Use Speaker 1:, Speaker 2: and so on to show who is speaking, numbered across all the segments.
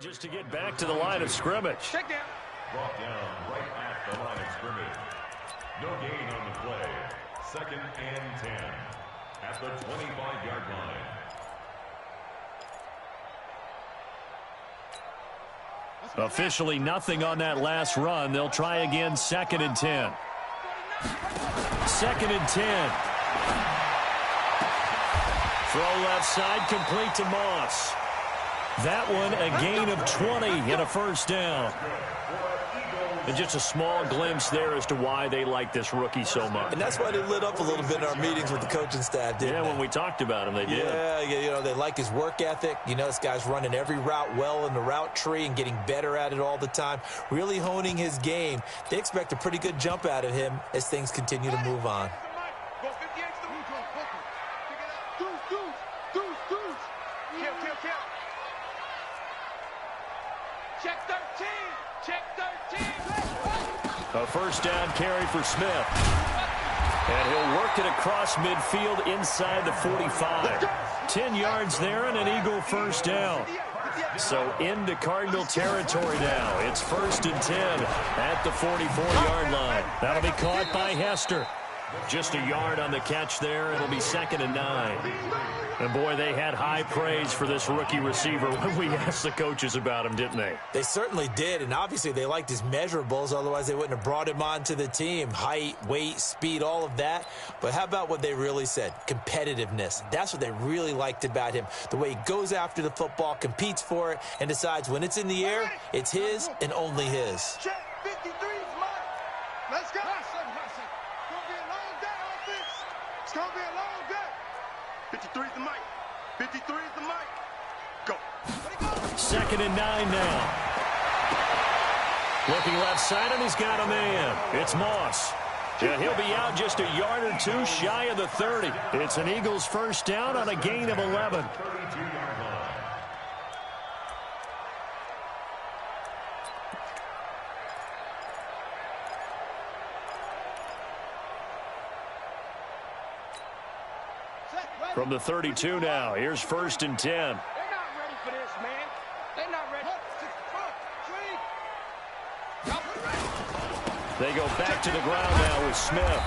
Speaker 1: Just to get back to the line of scrimmage.
Speaker 2: Check down.
Speaker 3: Brought down right at the line of scrimmage. No gain on the play. 2nd and 10 at the 25-yard line.
Speaker 1: Officially nothing on that last run. They'll try again 2nd and 10. 2nd and 10. Throw left side, complete to Moss. That one a gain of 20 and a first down. And just a small glimpse there as to why they like this rookie so much.
Speaker 4: And that's why they lit up a little bit in our meetings with the coaching staff, didn't they?
Speaker 1: When we talked about him, they did.
Speaker 4: Yeah, you know, they like his work ethic. You know, this guy's running every route well in the route tree and getting better at it all the time, really honing his game. They expect a pretty good jump out of him as things continue to move on.
Speaker 1: A first down carry for Smith. And he'll work it across midfield inside the 45. 10 yards there and an Eagle first down. So into Cardinal territory now. It's 1st and 10 at the 44-yard line. That'll be caught by Hester. Just a yard on the catch there. It'll be 2nd and 9. And, boy, they had high praise for this rookie receiver when we asked the coaches about him, didn't they?
Speaker 4: They certainly did, and obviously they liked his measurables. Otherwise, they wouldn't have brought him onto the team. Height, weight, speed, all of that. But how about what they really said? Competitiveness. That's what they really liked about him. The way he goes after the football, competes for it, and decides when it's in the air, it's his and only his.
Speaker 2: Check. 53 is mine. Let's go. It's going to be a long day. 53 is the mic. 53 is the mic. Go.
Speaker 1: 2nd and 9 now. Looking left side, and he's got a man. It's Moss. Yeah, he'll be out just a yard or two shy of the 30. It's an Eagles first down on a gain of 11. From the 32 now, here's 1st and 10.
Speaker 2: They're not ready for this, man. They're not ready.
Speaker 1: They go back to the ground now with Smith.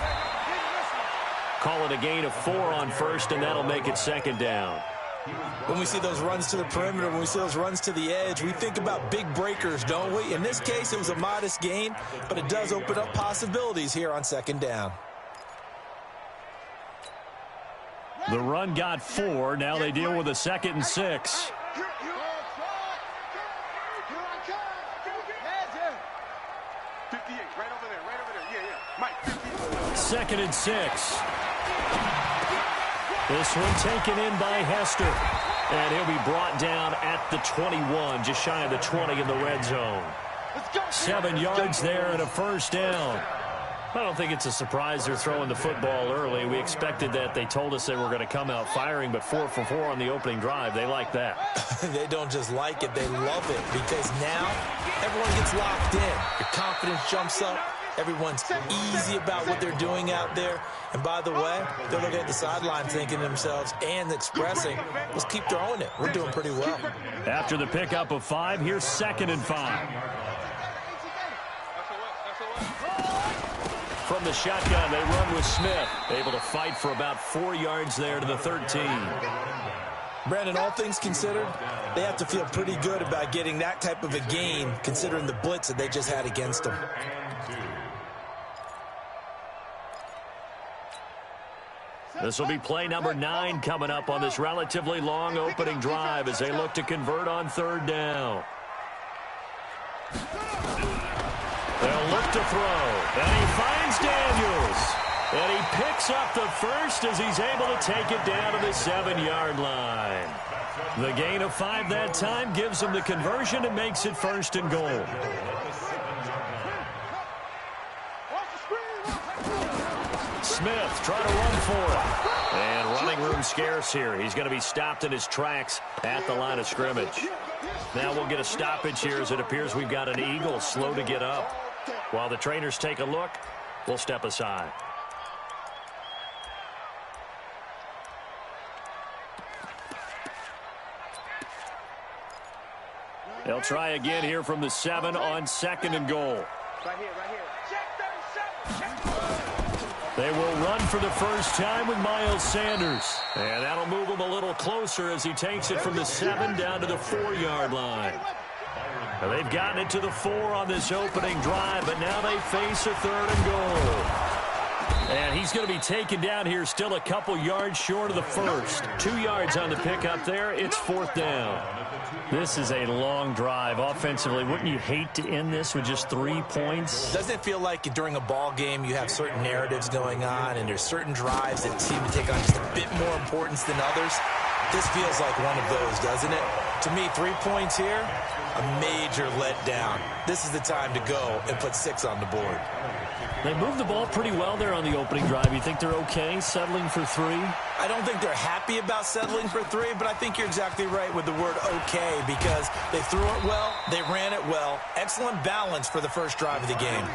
Speaker 1: Call it a gain of 4 on 1st, and that'll make it 2nd down.
Speaker 4: When we see those runs to the perimeter, when we see those runs to the edge, we think about big breakers, don't we? In this case, it was a modest gain, but it does open up possibilities here on 2nd down.
Speaker 1: The run got 4. Now they deal with a 2nd and 6. 2nd and 6. This one taken in by Hester. And he'll be brought down at the 21, just shy of the 20 in the red zone. 7 yards there and a first down. I don't think it's a surprise they're throwing the football early. We expected that. They told us they were going to come out firing, but 4 for 4 on the opening drive. They like that.
Speaker 4: They don't just like it, they love it, because now everyone gets locked in. Your confidence jumps up. Everyone's easy about what they're doing out there. And by the way, they're looking at the sideline thinking to themselves and expressing, let's keep throwing it. We're doing pretty well.
Speaker 1: After the pickup of 5, here's 2nd and 5. From the shotgun, they run with Smith. Able to fight for about 4 yards there to the 13.
Speaker 4: Brandon, all things considered, they have to feel pretty good about getting that type of a gain, considering the blitz that they just had against them.
Speaker 1: This will be play number 9 coming up on this relatively long opening drive as they look to convert on 3rd down. They'll look to throw, and he finds Daniels. And he picks up the first as he's able to take it down to the 7-yard line. The gain of 5 that time gives him the conversion and makes it 1st and goal. Smith trying to run for it. And running room scarce here. He's going to be stopped in his tracks at the line of scrimmage. Now we'll get a stoppage here as it appears we've got an Eagle slow to get up. While the trainers take a look, we'll step aside. They'll try again here from the 7 on 2nd and goal.
Speaker 2: Right here, right here. Check 37.
Speaker 1: They will run for the first time with Miles Sanders. And that'll move him a little closer as he takes it from the 7 down to the 4-yard line. Now they've gotten it to the 4 on this opening drive, but now they face a 3rd and goal. And he's going to be taken down here still a couple yards short of the first. 2 yards on the pickup there. It's 4th down. This is a long drive offensively. Wouldn't you hate to end this with just 3 points?
Speaker 4: Doesn't it feel like during a ball game you have certain narratives going on and there's certain drives that seem to take on just a bit more importance than others? This feels like one of those, doesn't it? To me, 3 points here, a major letdown. This is the time to go and put 6 on the board.
Speaker 1: They moved the ball pretty well there on the opening drive. You think they're okay settling for 3?
Speaker 4: I don't think they're happy about settling for 3, but I think you're exactly right with the word okay because they threw it well, they ran it well. Excellent balance for the first drive of the game.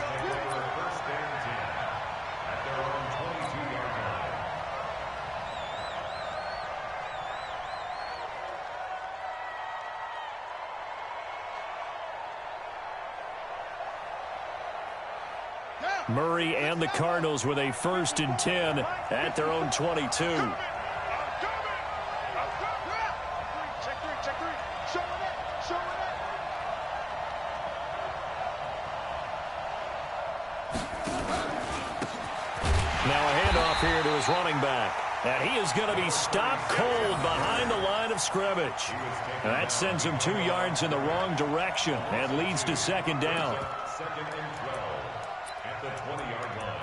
Speaker 1: Murray and the Cardinals with a 1st and 10 at their own 22.
Speaker 2: Check 3, check 3. Show it up, show it up.
Speaker 1: Now a handoff here to his running back. And he is going to be stopped cold behind the line of scrimmage. And that sends him 2 yards in the wrong direction and leads to 2nd down.
Speaker 3: 2nd and 12 at the 20-yard line.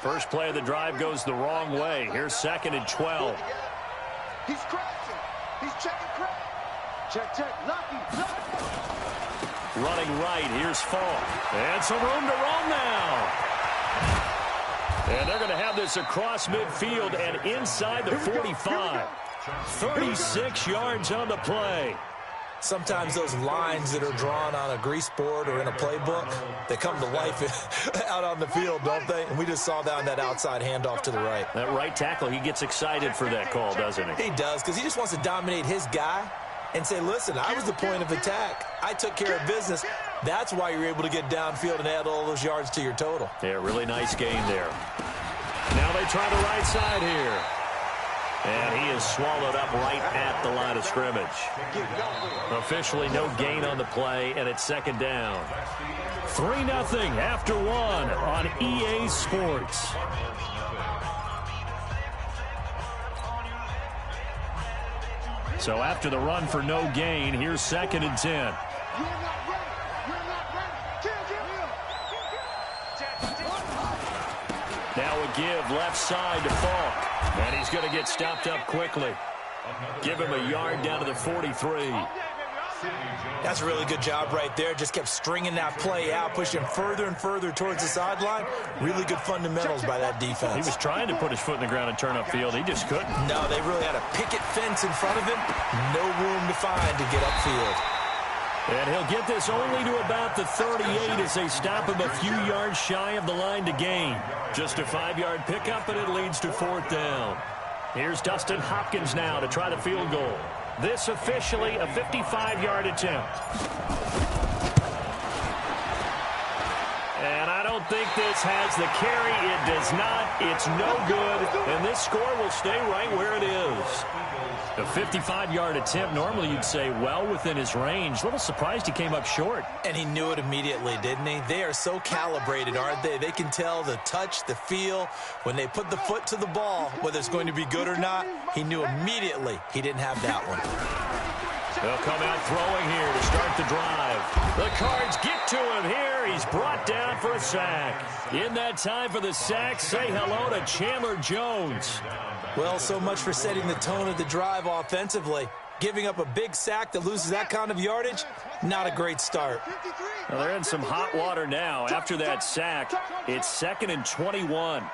Speaker 1: First play of the drive goes the wrong way. Here's 2nd and 12.
Speaker 2: He's crashing. He's checking crash. Check. Lucky.
Speaker 1: Running right. Here's Falk. And some room to run now. And they're going to have this across midfield and inside the 45. 36 yards on the play.
Speaker 4: Sometimes those lines that are drawn on a grease board or in a playbook, they come to life out on the field, don't they? And we just saw down that outside handoff to the right.
Speaker 1: That right tackle, he gets excited for that call, doesn't he?
Speaker 4: He does, because he just wants to dominate his guy and say, listen, I was the point of attack. I took care of business. That's why you're able to get downfield and add all those yards to your total.
Speaker 1: Yeah, really nice gain there. Now they try the right side here. And he is swallowed up right at the line of scrimmage. Officially no gain on the play, and it's 2nd down. 3-0 after 1 on EA Sports. So after the run for no gain, here's 2nd and 10. Now a give left side to Falk. And he's going to get stopped up quickly. Give him a yard down to the 43.
Speaker 4: That's a really good job right there. Just kept stringing that play out, pushing him further and further towards the sideline. Really good fundamentals by that defense.
Speaker 1: He was trying to put his foot in the ground and turn upfield. He just couldn't.
Speaker 4: No, they really had a picket fence in front of him. No room to find to get upfield.
Speaker 1: And he'll get this only to about the 38 as they stop him a few yards shy of the line to gain. Just a 5-yard pickup, and it leads to 4th down. Here's Dustin Hopkins now to try the field goal. This officially a 55-yard attempt. And I don't think this has the carry. It does not. It's no good. And this score will stay right where it is. A 55-yard attempt, normally you'd say well within his range. A little surprised he came up short.
Speaker 4: And he knew it immediately, didn't he? They are so calibrated, aren't they? They can tell the touch, the feel. When they put the foot to the ball, whether it's going to be good or not, he knew immediately he didn't have that one.
Speaker 1: They'll come out throwing here to start the drive. The Cards get to him here. He's brought down for a sack. In that time for the sack, say hello to Chandler Jones.
Speaker 4: Well, so much for setting the tone of the drive offensively. Giving up a big sack that loses that kind of yardage, not a great start.
Speaker 1: Well, they're in some hot water now. After that sack, it's 2nd and 21.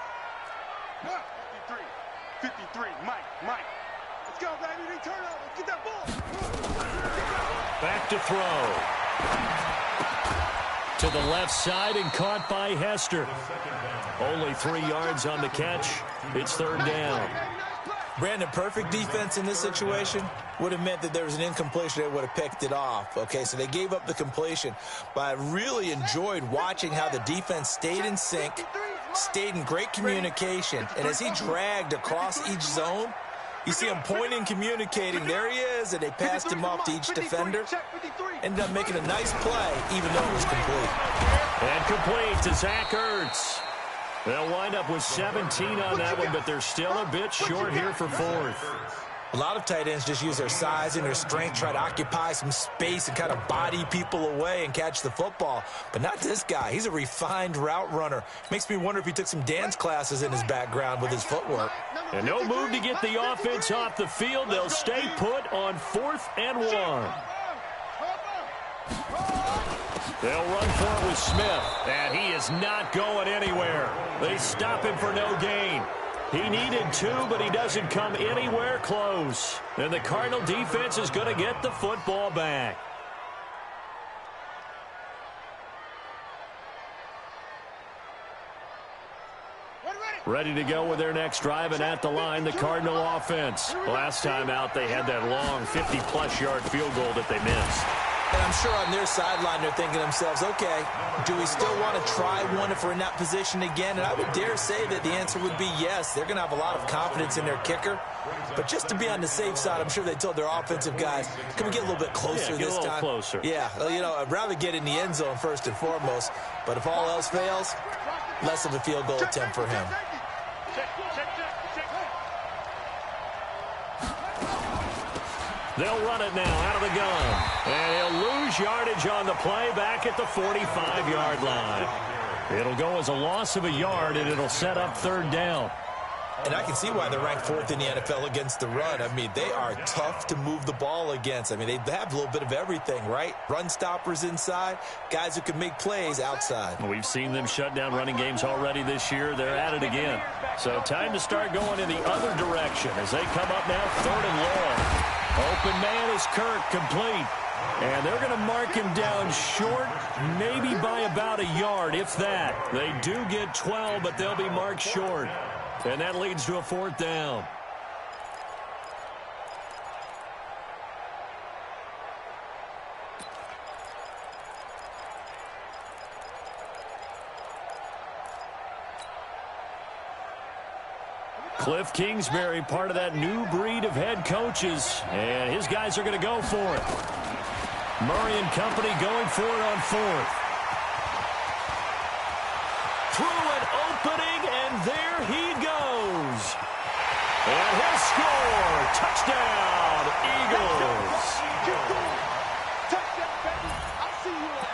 Speaker 2: 53, Mike. Let's go, baby. Turn over. Get that ball.
Speaker 1: Back to throw. To the left side and caught by Hester. Only 3 yards on the catch. It's third down.
Speaker 4: Brandon, perfect defense in this situation would have meant that there was an incompletion that would have picked it off. Okay, so they gave up the completion. But I really enjoyed watching how the defense stayed in sync, stayed in great communication. And as he dragged across each zone, you see him pointing, communicating. There he is, and they passed him off to each defender. Ended up making a nice play, even though it was complete.
Speaker 1: And complete to Zach Ertz. They'll wind up with 17 on that one, but they're still a bit short here for fourth.
Speaker 4: A lot of tight ends just use their size and their strength, try to occupy some space and kind of body people away and catch the football. But not this guy. He's a refined route runner. Makes me wonder if he took some dance classes in his background with his footwork.
Speaker 1: And no move to get the offense off the field. They'll stay put on 4th and 1. They'll run for it with Smith, and he is not going anywhere. They stop him for no gain. He needed 2, but he doesn't come anywhere close. And the Cardinal defense is going to get the football back. Ready to go with their next drive, and at the line, the Cardinal offense. Last time out, they had that long 50-plus yard field goal that they missed.
Speaker 4: And I'm sure on their sideline they're thinking to themselves, okay, do we still want to try one if we're in that position again? And I would dare say that the answer would be yes. They're going to have a lot of confidence in their kicker. But just to be on the safe side, I'm sure they told their offensive guys, can we get a little bit closer this time?
Speaker 1: Get a little closer.
Speaker 4: Yeah, you know, I'd rather get in the end zone first and foremost. But if all else fails, less of a field goal attempt for him.
Speaker 1: They'll run it now out of the gun. And he'll lose yardage on the play back at the 45-yard line. It'll go as a loss of a yard, and it'll set up third down.
Speaker 4: And I can see why they're ranked 4th in the NFL against the run. I mean, they are tough to move the ball against. I mean, they have a little bit of everything, right? Run stoppers inside, guys who can make plays outside.
Speaker 1: We've seen them shut down running games already this year. They're at it again. So time to start going in the other direction as they come up now 3rd and long. Open man is Kirk, complete. And they're going to mark him down short, maybe by about a yard, if that. They do get 12, but they'll be marked short. And that leads to a 4th down. Cliff Kingsbury, part of that new breed of head coaches. And his guys are going to go for it. Murray and company going for it on 4th. Through an opening, and there he goes. And he'll score. Touchdown, Eagles.
Speaker 2: Touchdown, baby. I'll see you over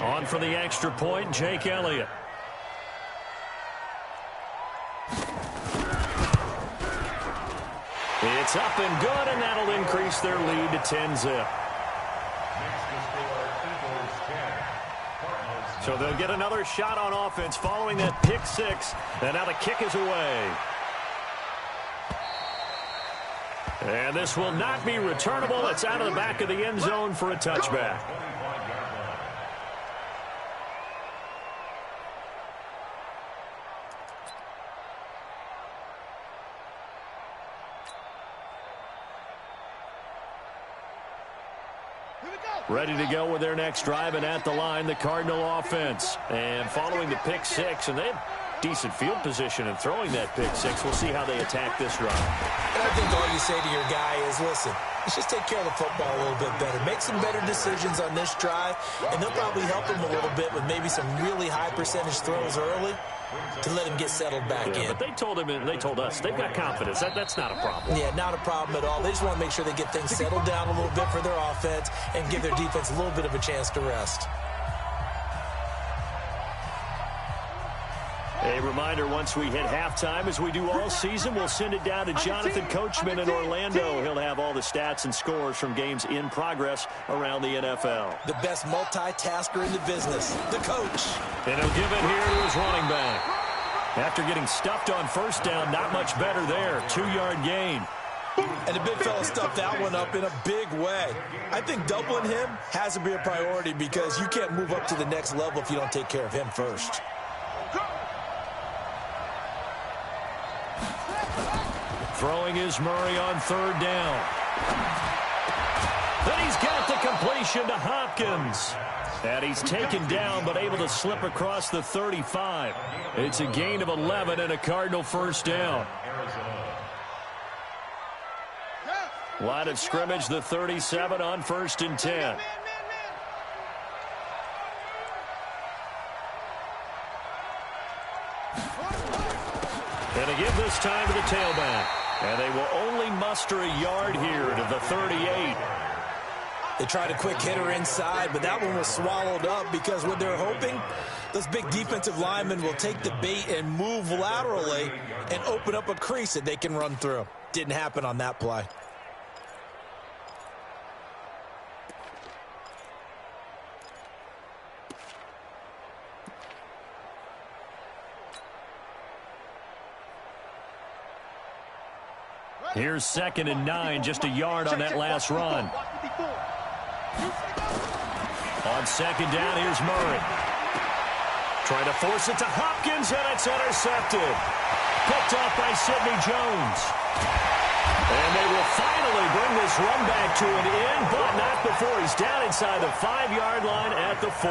Speaker 2: there.
Speaker 1: On for the extra point, Jake Elliott. It's up and good, and that'll increase their lead to 10-zip. So they'll get another shot on offense following that pick 6, and now the kick is away. And this will not be returnable. It's out of the back of the end zone for a touchback. Ready to go with their next drive, and at the line, the Cardinal offense. And following the pick 6, and they have decent field position in throwing that pick 6. We'll see how they attack this drive.
Speaker 4: And I think all you say to your guy is, listen, let's just take care of the football a little bit better. Make some better decisions on this drive, and they'll probably help him a little bit with maybe some really high percentage throws early to let him get settled back in.
Speaker 1: But they told him, and they told us, they've got confidence. That's not a problem.
Speaker 4: Yeah, not a problem at all. They just want to make sure they get things settled down a little bit for their offense and give their defense a little bit of a chance to rest.
Speaker 1: A reminder, once we hit halftime, as we do all season, we'll send it down to Jonathan Coachman in Orlando. He'll have all the stats and scores from games in progress around the NFL.
Speaker 4: The best multitasker in the business, the coach.
Speaker 1: And he'll give it here to his running back. After getting stuffed on first down, not much better there. 2-yard gain.
Speaker 4: And the big fella stuffed that one up in a big way. I think doubling him has to be a priority because you can't move up to the next level if you don't take care of him first.
Speaker 1: Throwing is Murray on third down. Then he's got the completion to Hopkins. And he's taken down but able to slip across the 35. It's a gain of 11 and a Cardinal first down. Line of scrimmage, the 37 on 1st and 10. And again this time to the tailback. And they will only muster a yard here to the 38.
Speaker 4: They tried a quick hitter inside, but that one was swallowed up because what they're hoping, those big defensive linemen will take the bait and move laterally and open up a crease that they can run through. Didn't happen on that play.
Speaker 1: Here's 2nd and 9, just a yard on that last run. On 2nd down, here's Murray. Trying to force it to Hopkins, and it's intercepted. Picked off by Sidney Jones. And they will finally bring this run back to an end, but not before he's down inside the 5-yard line at the 4.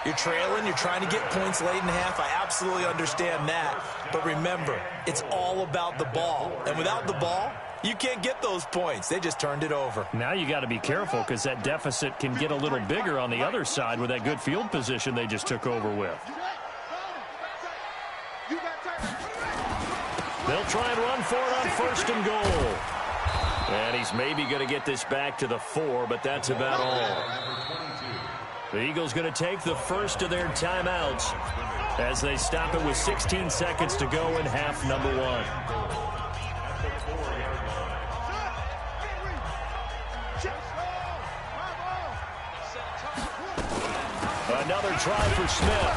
Speaker 4: You're trailing, you're trying to get points late in half. I absolutely understand that. But remember, it's all about the ball. And without the ball, you can't get those points. They just turned it over.
Speaker 1: Now you got to be careful because that deficit can get a little bigger on the other side with that good field position they just took over with. They'll try and run for it on 1st and goal. And he's maybe going to get this back to the 4, but that's about all. The Eagles going to take the first of their timeouts as they stop it with 16 seconds to go in half number 1. Another try for Smith.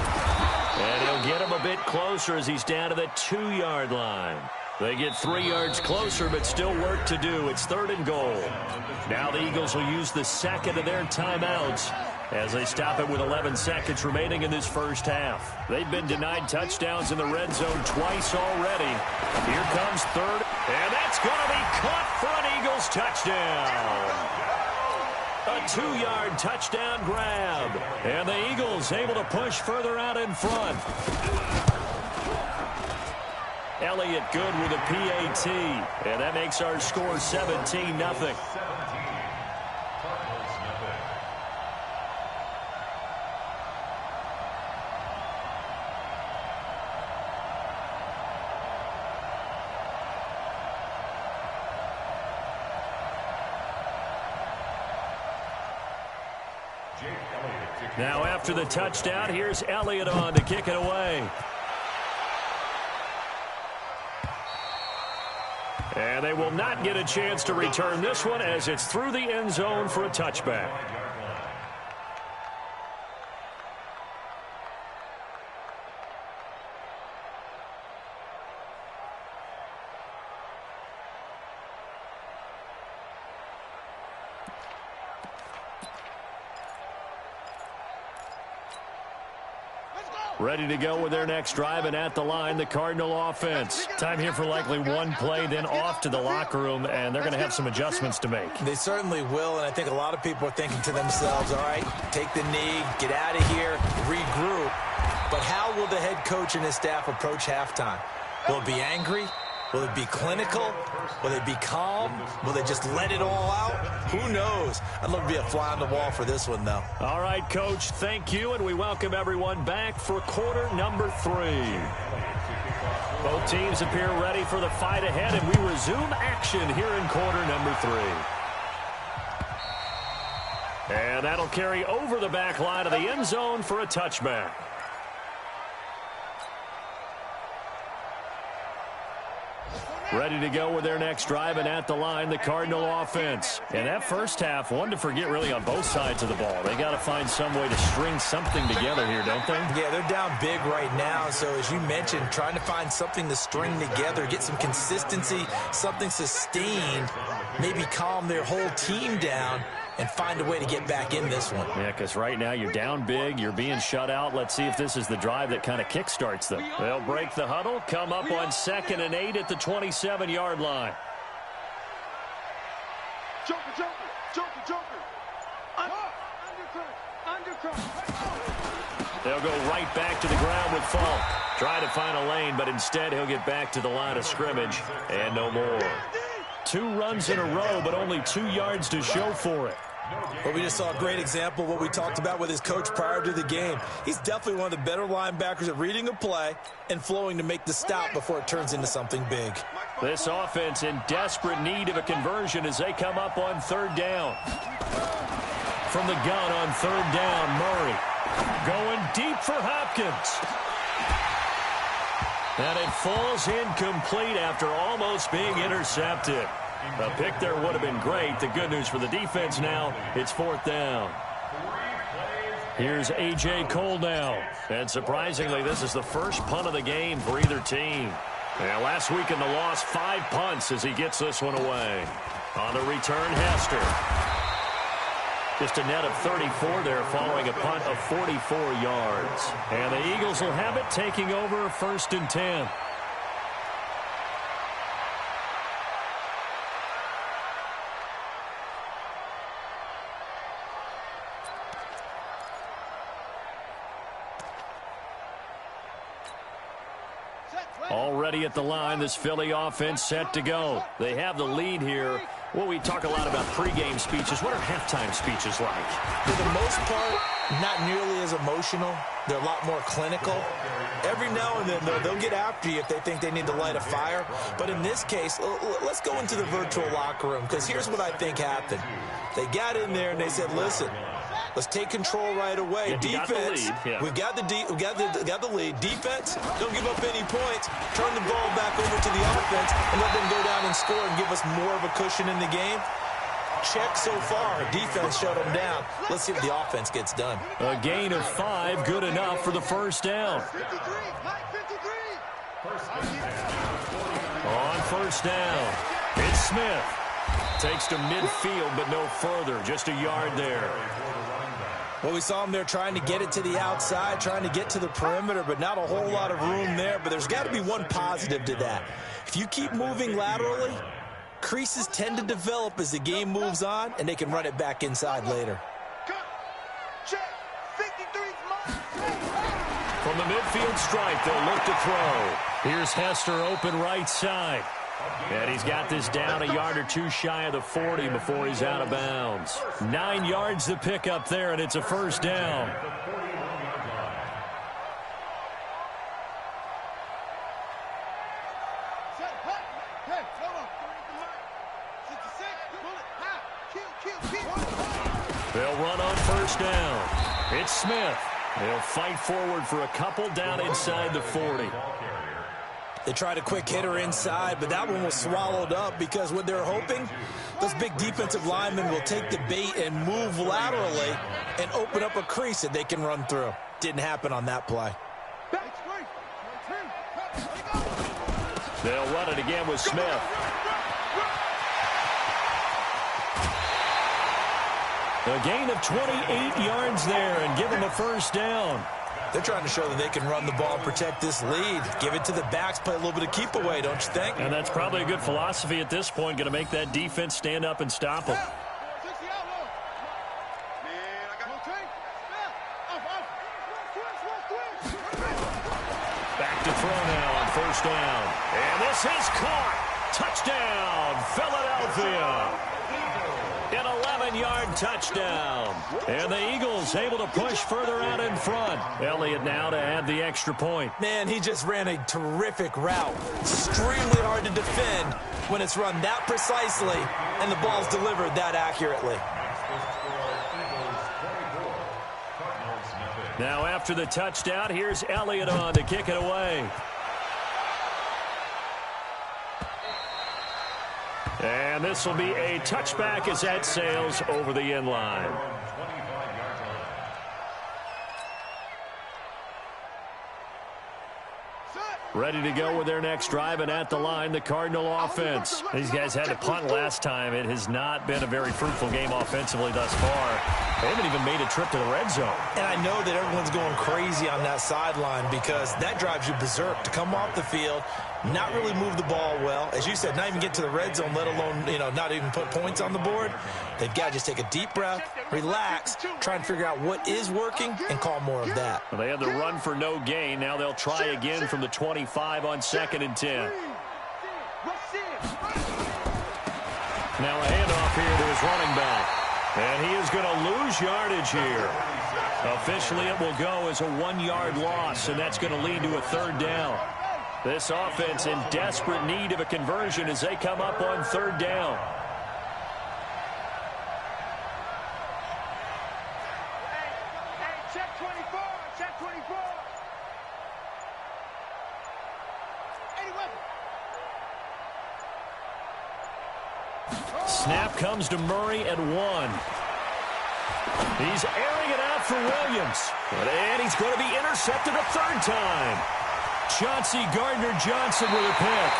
Speaker 1: And he'll get him a bit closer as he's down to the 2-yard line. They get 3 yards closer, but still work to do. It's 3rd and goal. Now the Eagles will use the second of their timeouts as they stop it with 11 seconds remaining in this first half. They've been denied touchdowns in the red zone twice already. Here comes 3rd, and that's going to be caught for an Eagles touchdown. A 2-yard touchdown grab, and the Eagles able to push further out in front. Elliott good with a PAT, and that makes our score 17-0. Now after the touchdown, here's Elliott on to kick it away. And they will not get a chance to return this one as it's through the end zone for a touchback. Ready to go with their next drive, and at the line, the Cardinal offense. Time here for likely one play, then off to the locker room, and they're going to have some adjustments to make.
Speaker 4: They certainly will, and I think a lot of people are thinking to themselves, all right, take the knee, get out of here, regroup. But how will the head coach and his staff approach halftime? Will it be angry? Will it be clinical? Will they be calm? Will they just let it all out? Who knows? I'd love to be a fly on the wall for this one, though.
Speaker 1: All right, Coach, thank you, and we welcome everyone back for quarter number 3. Both teams appear ready for the fight ahead, and we resume action here in quarter number 3. And that'll carry over the back line of the end zone for a touchback. Ready to go with their next drive, and at the line, the Cardinal offense. And that first half, one to forget really on both sides of the ball. They got to find some way to string something together here, don't they?
Speaker 4: Yeah, they're down big right now. So as you mentioned, trying to find something to string together, get some consistency, something sustained, maybe calm their whole team down and find a way to get back in this one.
Speaker 1: Yeah, because right now you're down big, you're being shut out. Let's see if this is the drive that kind of kickstarts them. They'll break the huddle, come up on 2nd and 8 at the 27-yard line.
Speaker 2: Joker, joker, joker, joker. Undercut.
Speaker 1: They'll go right back to the ground with Falk. Try to find a lane, but instead he'll get back to the line of scrimmage and no more. 2 runs in a row, but only 2 yards to show for it.
Speaker 4: Well, we just saw a great example of what we talked about with his coach prior to the game. He's definitely one of the better linebackers at reading a play and flowing to make the stop before it turns into something big.
Speaker 1: This offense in desperate need of a conversion as they come up on 3rd down. From the gun on 3rd down, Murray going deep for Hopkins. And it falls incomplete after almost being intercepted. A pick there would have been great. The good news for the defense now, it's 4th down. Here's A.J. Cole now. And surprisingly, this is the first punt of the game for either team. And last week in the loss, 5 punts as he gets this one away. On the return, Hester. Just a net of 34 there following a punt of 44 yards. And the Eagles will have it, taking over 1st and 10. Already at the line, this Philly offense set to go. They have the lead here. Well, we talk a lot about pregame speeches. What are halftime speeches like?
Speaker 4: For the most part, not nearly as emotional. They're a lot more clinical. Every now and then, they'll get after you if they think they need to light a fire. But in this case, let's go into the virtual locker room, because here's what I think happened. They got in there and they said, listen, let's take control right away.
Speaker 1: Yeah,
Speaker 4: defense, we've got the lead. Defense, don't give up any points. Turn the ball back over to the offense and let them go down and score and give us more of a cushion in the game. Check so far. Defense shut them down. Let's see if the offense gets done.
Speaker 1: A gain of 5, good enough for the 1st down.
Speaker 2: 53, Mike 53.
Speaker 1: On 1st down, it's Smith. Takes to midfield, but no further. Just a yard there.
Speaker 4: Well, we saw him there trying to get it to the outside, trying to get to the perimeter, but not a whole lot of room there. But there's got to be one positive to that. If you keep moving laterally, creases tend to develop as the game moves on, and they can run it back inside later.
Speaker 2: Check. 53's Mike.
Speaker 1: From the midfield stripe, they'll look to throw. Here's Hester open right side. And he's got this down a yard or 2 shy of the 40 before he's out of bounds. 9 yards to pick up there, and it's a 1st down. They'll run on 1st down. It's Smith. They'll fight forward for a couple down inside the 40.
Speaker 4: They tried a quick hitter inside, but that one was swallowed up because what they're hoping, those big defensive linemen will take the bait and move laterally and open up a crease that they can run through. Didn't happen on that play.
Speaker 1: They'll run it again with Smith. A gain of 28 yards there and give them a 1st down.
Speaker 4: They're trying to show that they can run the ball and protect this lead. Give it to the backs, play a little bit of keep away, don't you think?
Speaker 1: And that's probably a good philosophy at this point, going to make that defense stand up and stop them. Back to throw now on 1st down. And this is caught. Touchdown, Philadelphia. An 11-yard touchdown. And the Eagles able to push further out in front. Elliott now to add the extra point.
Speaker 4: Man, he just ran a terrific route. Extremely hard to defend when it's run that precisely and the ball's delivered that accurately.
Speaker 1: Now after the touchdown, here's Elliott on to kick it away. And this will be a touchback as that sails over the end line. Ready to go with their next drive, and at the line, the Cardinal offense. These guys had to punt last time. It has not been a very fruitful game offensively thus far. They haven't even made a trip to the red zone.
Speaker 4: And I know that everyone's going crazy on that sideline because that drives you berserk to come off the field, not really move the ball well. As you said, not even get to the red zone, let alone, not even put points on the board. They've got to just take a deep breath, relax, try and figure out what is working, and call more of that.
Speaker 1: Well, they had the run for no gain. Now they'll try again from the 25 on 2nd and 10. Now a handoff here to his running back. And he is going to lose yardage here. Officially, it will go as a 1-yard loss, and that's going to lead to a 3rd down. This offense in desperate need of a conversion as they come up on 3rd down.
Speaker 2: Check 24, check 24.
Speaker 1: Snap comes to Murray at 1. He's airing it out for Williams. And he's going to be intercepted a 3rd time. Chauncey Gardner-Johnson with a pick.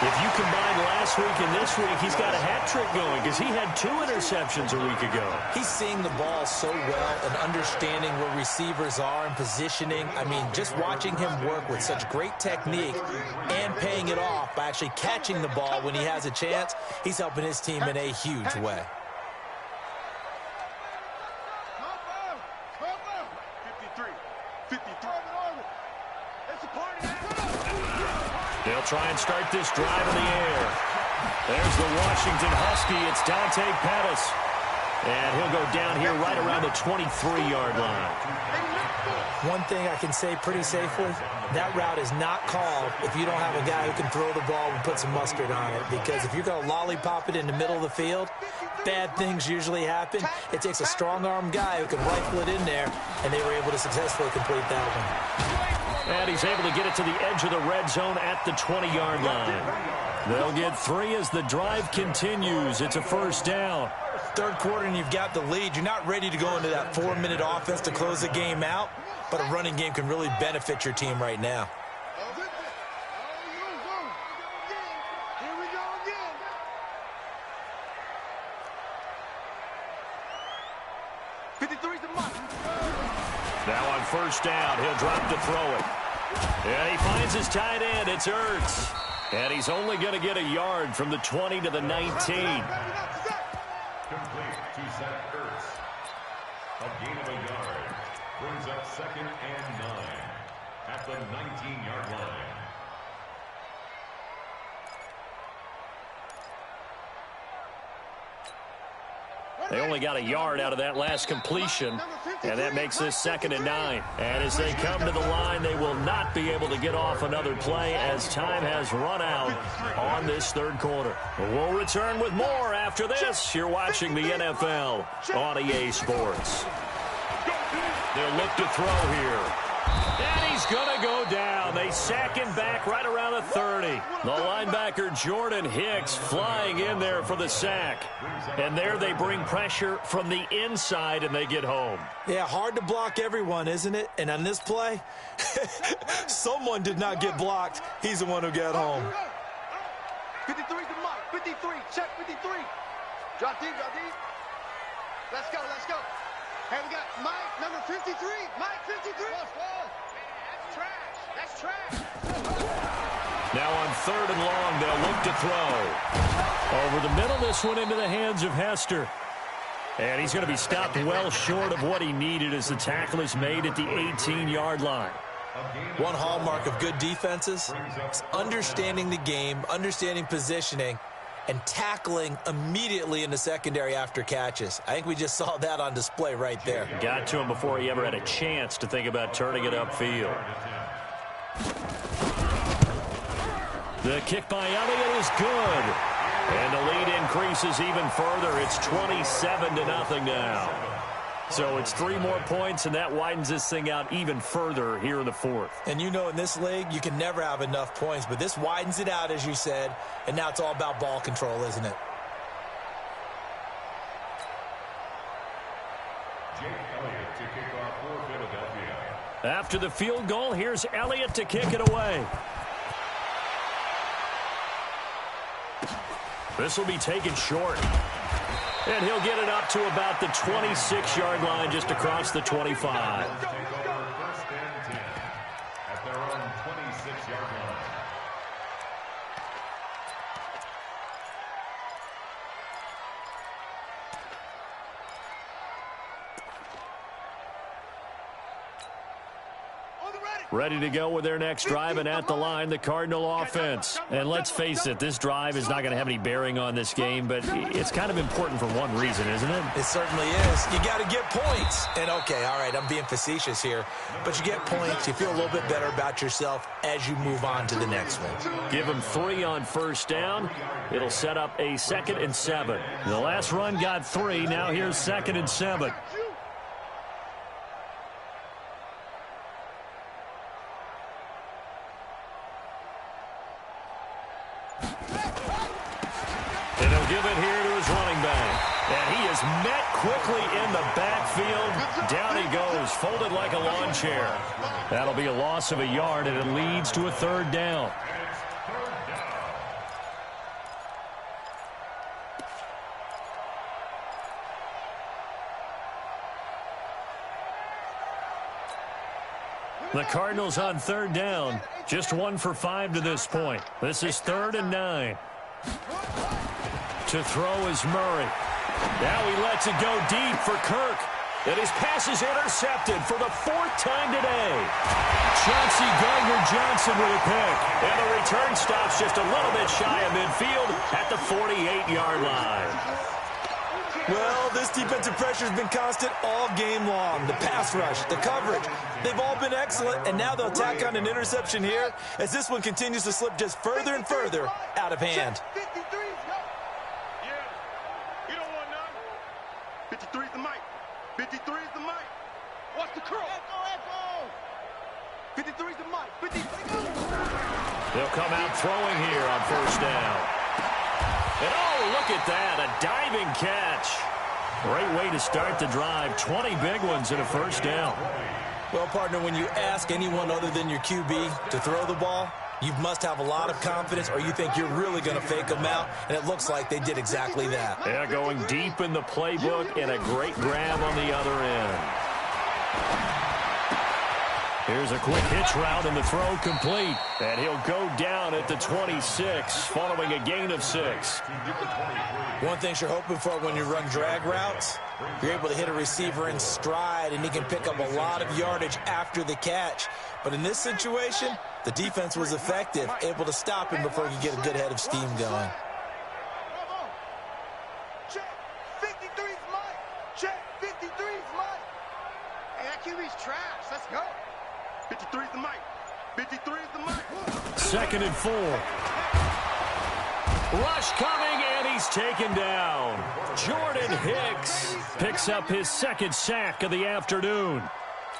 Speaker 1: If you combine last week and this week, he's got a hat trick going because he had 2 interceptions a week ago.
Speaker 4: He's seeing the ball so well and understanding where receivers are and positioning. I mean, just watching him work with such great technique and paying it off by actually catching the ball when he has a chance, he's helping his team in a huge way.
Speaker 2: 53. It's a party now.
Speaker 1: They'll try and start this drive in the air. There's the Washington Husky. It's Dante Pettis. And he'll go down here right around the 23-yard line.
Speaker 4: One thing I can say pretty safely, that route is not called if you don't have a guy who can throw the ball and put some mustard on it. Because if you're going to lollipop it in the middle of the field, bad things usually happen. It takes a strong-arm guy who can rifle it in there, and they were able to successfully complete that one.
Speaker 1: And he's able to get it to the edge of the red zone at the 20-yard line. They'll get 3 as the drive continues. It's a 1st down.
Speaker 4: 3rd quarter and you've got the lead. You're not ready to go into that 4-minute offense to close the game out, but a running game can really benefit your team right now.
Speaker 2: Here we go again.
Speaker 1: Now on 1st down, he'll drop to throw it. And he finds his tight end. It's Ertz. And he's only going to get a yard from the 20 to the 19.
Speaker 3: Complete to Zach Ertz. A gain of a yard. Brings up 2nd and 9 at the 19-yard line.
Speaker 1: They only got a yard out of that last completion, and that makes this 2nd and 9. And as they come to the line, they will not be able to get off another play as time has run out on this 3rd quarter. We'll return with more after this. You're watching the NFL on EA Sports. They'll look to throw here. And he's going to go down. They sack him back right around the 30. The linebacker Jordan Hicks flying in there for the sack. And there they bring pressure from the inside and they get home.
Speaker 4: Yeah, hard to block everyone, isn't it? And on this play, someone did not get blocked. He's the one who got home.
Speaker 2: 53 to Mike. 53. Check 53. Drop deep, drop deep. Let's go, let's go. Hey, we got Mike, number 53. Mike, 53. That's trash. That's trash.
Speaker 1: Now on 3rd and long, they'll look to throw. Over the middle, this one into the hands of Hester. And he's going to be stopped well short of what he needed as the tackle is made at the 18-yard line.
Speaker 4: One hallmark of good defenses is understanding the game, understanding positioning, and tackling immediately in the secondary after catches. I think we just saw that on display right there.
Speaker 1: Got to him before he ever had a chance to think about turning it upfield. The kick by Elliott is good. And the lead increases even further. It's 27-0 now. So it's 3 more points, and that widens this thing out even further here in the fourth.
Speaker 4: And you know in this league, you can never have enough points, but this widens it out, as you said, and now it's all about ball control, isn't it?
Speaker 3: Jake Elliott to kick off for Philadelphia.
Speaker 1: After the field goal, here's Elliott to kick it away. This will be taken short. And he'll get it up to about the 26-yard line, just across the 25.
Speaker 3: Take over 1st and 10 at their own 26-yard line.
Speaker 1: Ready to go with their next drive, and at the line, the Cardinal offense. And let's face it, this drive is not going to have any bearing on this game, but it's kind of important for one reason, isn't it?
Speaker 4: It certainly is. You got to get points. And, okay, all right, I'm being facetious here, but you get points. You feel a little bit better about yourself as you move on to the next one.
Speaker 1: Give them 3 on 1st down. It'll set up a 2nd and 7. The last run got 3. Now here's 2nd and 7. And he'll give it here to his running back. And he is met quickly in the backfield. Down he goes, folded like a lawn chair. That'll be a loss of a yard, and it leads to a 3rd down. The Cardinals on 3rd down. Just 1 for 5 to this point. This is 3rd and 9. To throw is Murray. Now he lets it go deep for Kirk. And his pass is intercepted for the 4th time today. Chauncey Gardner-Johnson with a pick. And the return stops just a little bit shy of midfield at the 48-yard line.
Speaker 4: Well, this defensive pressure has been constant all game long. The pass rush, the coverage, they've all been excellent, and now they'll tack on an interception here as this one continues to slip just further and further out of hand.
Speaker 2: 53 is the mic. 53 is the mic. Watch the curl. Echo. 53 is the mic. 53.
Speaker 1: They'll come out throwing here on 1st down. And oh, look at that, a diving catch. Great way to start the drive. 20 big ones in a 1st down.
Speaker 4: Well, partner, when you ask anyone other than your QB to throw the ball, you must have a lot of confidence, or you think you're really going to fake them out, and it looks like they did exactly that.
Speaker 1: Yeah, going deep in the playbook, and a great grab on the other end. Here's a quick hitch route, and the throw complete. And he'll go down at the 26, following a gain of 6.
Speaker 4: One thing you're hoping for when you run drag routes, you're able to hit a receiver in stride, and he can pick up a lot of yardage after the catch. But in this situation, the defense was effective, able to stop him before he could get a good head of steam going.
Speaker 2: Check. 53's mine. Check. 53's mine. Hey, that QB's trash. Let's go. 53's the mic. 53's the mic.
Speaker 1: 2nd and 4. Rush coming, and he's taken down. Jordan Hicks picks up his 2nd sack of the afternoon.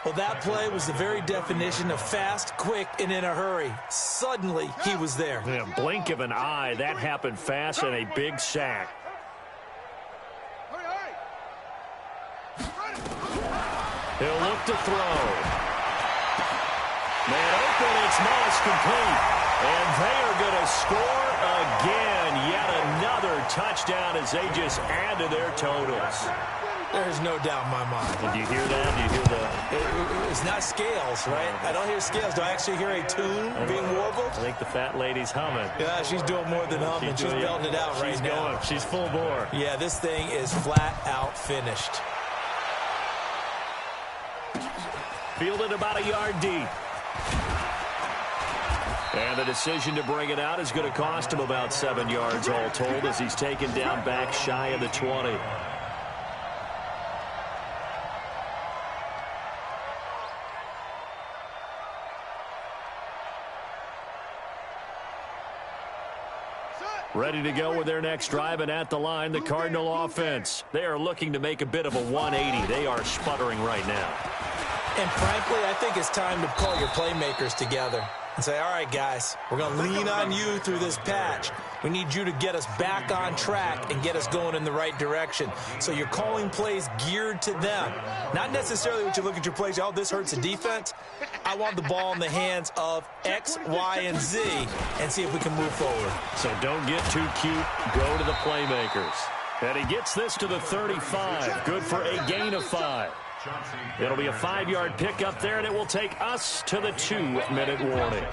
Speaker 4: Well, that play was the very definition of fast, quick, and in a hurry. Suddenly, he was there.
Speaker 1: In a blink of an eye, that happened fast, and a big sack. He'll look to throw. Man open, it's Moss complete. And they are going to score again. Yet another touchdown as they just add to their totals.
Speaker 4: There's no doubt in my mind.
Speaker 1: Did you hear that? Do you hear the...
Speaker 4: It's not scales, right? I don't hear scales. Do I actually hear a tune being warbled?
Speaker 1: I think the fat lady's humming.
Speaker 4: Yeah, she's doing more than humming. She's belting it out right now.
Speaker 1: Going. She's full bore.
Speaker 4: Yeah, this thing is flat out finished.
Speaker 1: Fielded about a yard deep. And the decision to bring it out is going to cost him about 7 yards all told as he's taken down back shy of the 20. Ready to go with their next drive, and at the line, the Cardinal offense. They are looking to make a bit of a 180. They are sputtering right now.
Speaker 4: And frankly, I think it's time to call your playmakers together and say, all right, guys, we're going to lean on you through this patch. We need you to get us back on track and get us going in the right direction. So you're calling plays geared to them. Not necessarily what you look at your plays, oh, this hurts the defense. I want the ball in the hands of X, Y, and Z and see if we can move forward.
Speaker 1: So don't get too cute. Go to the playmakers. And he gets this to the 35. Good for a gain of 5. It'll be a 5-yard pickup there, and it will take us to the 2-minute warning.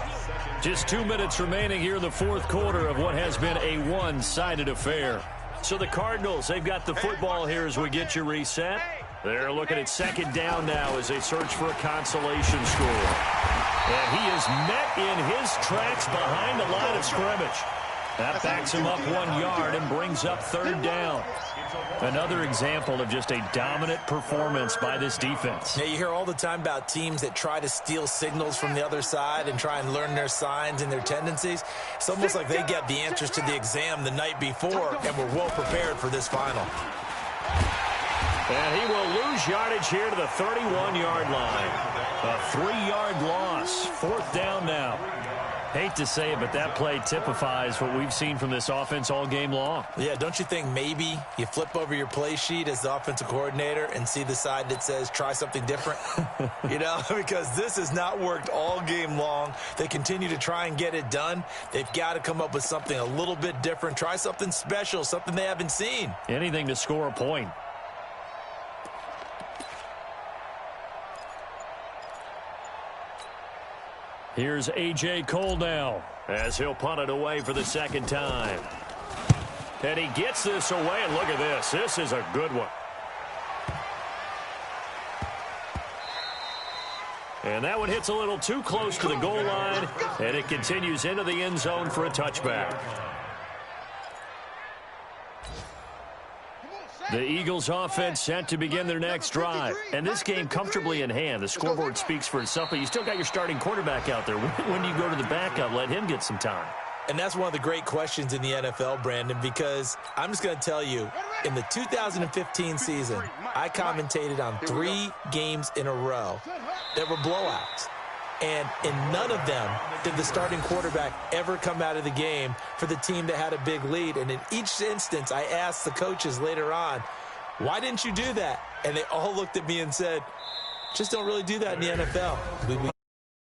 Speaker 1: Just 2 minutes remaining here in the fourth quarter of what has been a one-sided affair. So the Cardinals, they've got the football here as we get you reset. They're looking at second down now as they search for a consolation score. And he is met in his tracks behind the line of scrimmage. That backs him up 1 yard and brings up third down. Another example of just a dominant performance by this defense.
Speaker 4: Yeah, you hear all the time about teams that try to steal signals from the other side and try and learn their signs and their tendencies. It's almost like they get the answers to the exam the night before and were well prepared for this final.
Speaker 1: And he will lose yardage here to the 31-yard line. A 3-yard loss. Fourth down now. Hate to say it, but that play typifies what we've seen from this offense all game long.
Speaker 4: Yeah, don't you think maybe you flip over your play sheet as the offensive coordinator and see the side that says try something different? You know, because this has not worked all game long. They continue to try and get it done. They've got to come up with something a little bit different. Try something special, something they haven't seen.
Speaker 1: Anything to score a point. Here's A.J. Cole now as he'll punt it away for the second time. And he gets this away, and look at this. This is a good one. And that one hits a little too close to the goal line, and it continues into the end zone for a touchback. The Eagles offense set to begin their next drive. And this game comfortably in hand. The scoreboard speaks for itself, but you still got your starting quarterback out there. When do you go to the backup? Let him get some time.
Speaker 4: And that's one of the great questions in the NFL, Brandon, because I'm just going to tell you, in the 2015 season, I commentated on 3 games in a row that were blowouts. And in none of them did the starting quarterback ever come out of the game for the team that had a big lead. And in each instance, I asked the coaches later on, why didn't you do that? And they all looked at me and said, just don't really do that in the NFL.